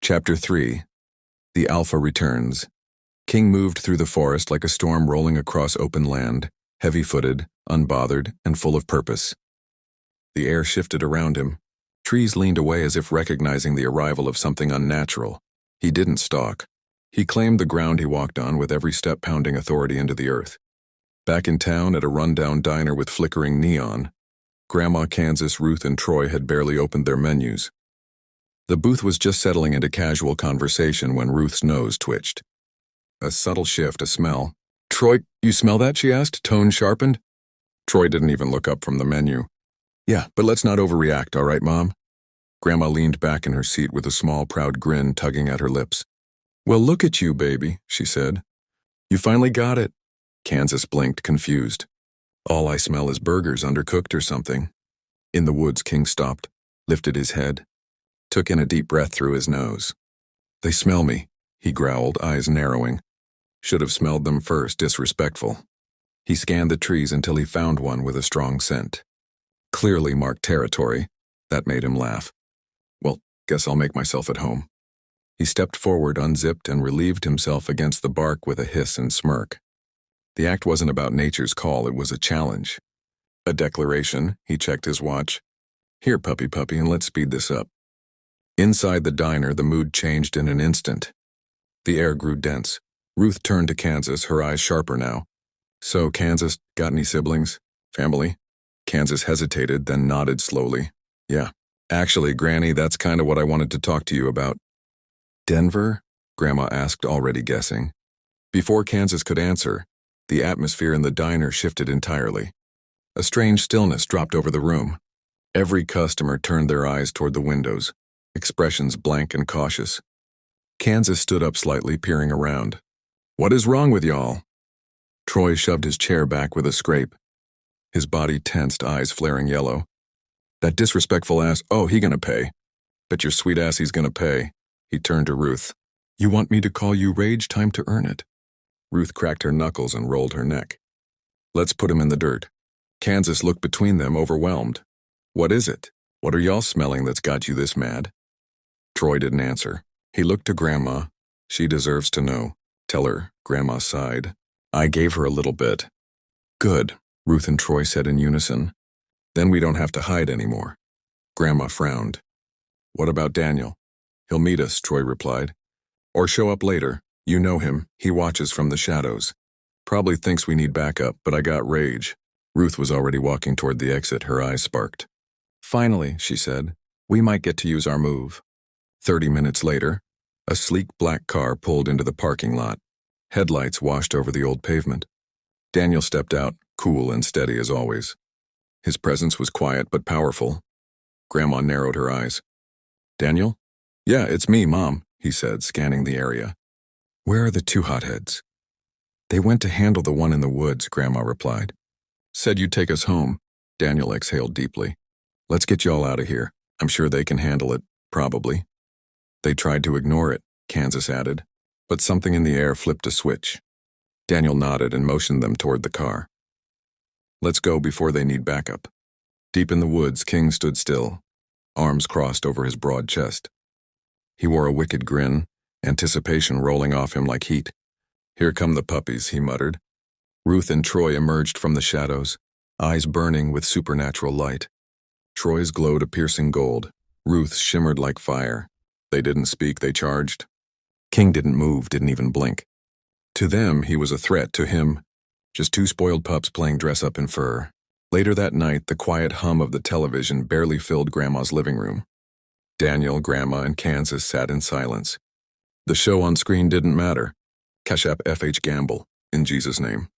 Chapter 3. The Alpha Returns. King moved through the forest like a storm rolling across open land, heavy-footed, unbothered, and full of purpose. The air shifted around him. Trees leaned away as if recognizing the arrival of something unnatural. He didn't stalk. He claimed the ground he walked on with every step pounding authority into the earth. Back in town at a rundown diner with flickering neon, Grandma, Kansas, Ruth, and Troy had barely opened their menus. The booth was just settling into casual conversation when Ruth's nose twitched. A subtle shift, a smell. "Troy, you smell that?" she asked, tone sharpened. Troy didn't even look up from the menu. "Yeah, but let's not overreact, all right, Mom?" Grandma leaned back in her seat with a small, proud grin tugging at her lips. "Well, look at you, baby," she said. "You finally got it." Kansas blinked, confused. "All I smell is burgers, undercooked or something." In the woods, King stopped, lifted his head, took in a deep breath through his nose. "They smell me," he growled, eyes narrowing. Should have smelled them first, disrespectful. He scanned the trees until he found one with a strong scent. Clearly marked territory. That made him laugh. "Well, guess I'll make myself at home." He stepped forward, unzipped, and relieved himself against the bark with a hiss and smirk. The act wasn't about nature's call, it was a challenge. A declaration. He checked his watch. "Here, puppy, and let's speed this up." Inside the diner, the mood changed in an instant. The air grew dense. Ruth turned to Kansas, her eyes sharper now. "So, Kansas, got any siblings? Family?" Kansas hesitated, then nodded slowly. "Yeah. Actually, Granny, that's kind of what I wanted to talk to you about." "Denver?" Grandma asked, already guessing. Before Kansas could answer, the atmosphere in the diner shifted entirely. A strange stillness dropped over the room. Every customer turned their eyes toward the windows, expressions blank and cautious. Kansas stood up slightly, peering around. "What is wrong with y'all?" Troy shoved his chair back with a scrape. His body tensed, eyes flaring yellow. "That disrespectful ass, oh, he gonna pay. Bet your sweet ass he's gonna pay." He turned to Ruth. "You want me to call you Rage? Time to earn it." Ruth cracked her knuckles and rolled her neck. "Let's put him in the dirt." Kansas looked between them, overwhelmed. "What is it? What are y'all smelling that's got you this mad?" Troy didn't answer. He looked to Grandma. "She deserves to know. Tell her," Grandma sighed. "I gave her a little bit." "Good," Ruth and Troy said in unison. "Then we don't have to hide anymore." Grandma frowned. "What about Daniel?" "He'll meet us," Troy replied. "Or show up later. You know him. He watches from the shadows. Probably thinks we need backup, but I got Rage." Ruth was already walking toward the exit, her eyes sparked. "Finally," she said, "we might get to use our move." 30 minutes later, a sleek black car pulled into the parking lot. Headlights washed over the old pavement. Daniel stepped out, cool and steady as always. His presence was quiet but powerful. Grandma narrowed her eyes. "Daniel?" "Yeah, it's me, Mom," he said, scanning the area. "Where are the two hotheads?" "They went to handle the one in the woods," Grandma replied. "Said you'd take us home." Daniel exhaled deeply. "Let's get y'all out of here. I'm sure they can handle it, probably." "They tried to ignore it," Kansas added, but something in the air flipped a switch. Daniel nodded and motioned them toward the car. "Let's go before they need backup." Deep in the woods, King stood still, arms crossed over his broad chest. He wore a wicked grin, anticipation rolling off him like heat. "Here come the puppies," he muttered. Ruth and Troy emerged from the shadows, eyes burning with supernatural light. Troy's glowed a piercing gold. Ruth's shimmered like fire. They didn't speak, they charged. King didn't move, didn't even blink. To them, he was a threat. To him, just two spoiled pups playing dress-up in fur. Later that night, the quiet hum of the television barely filled Grandma's living room. Daniel, Grandma, and Kansas sat in silence. The show on screen didn't matter. Cash App FH Gamble, in Jesus' name.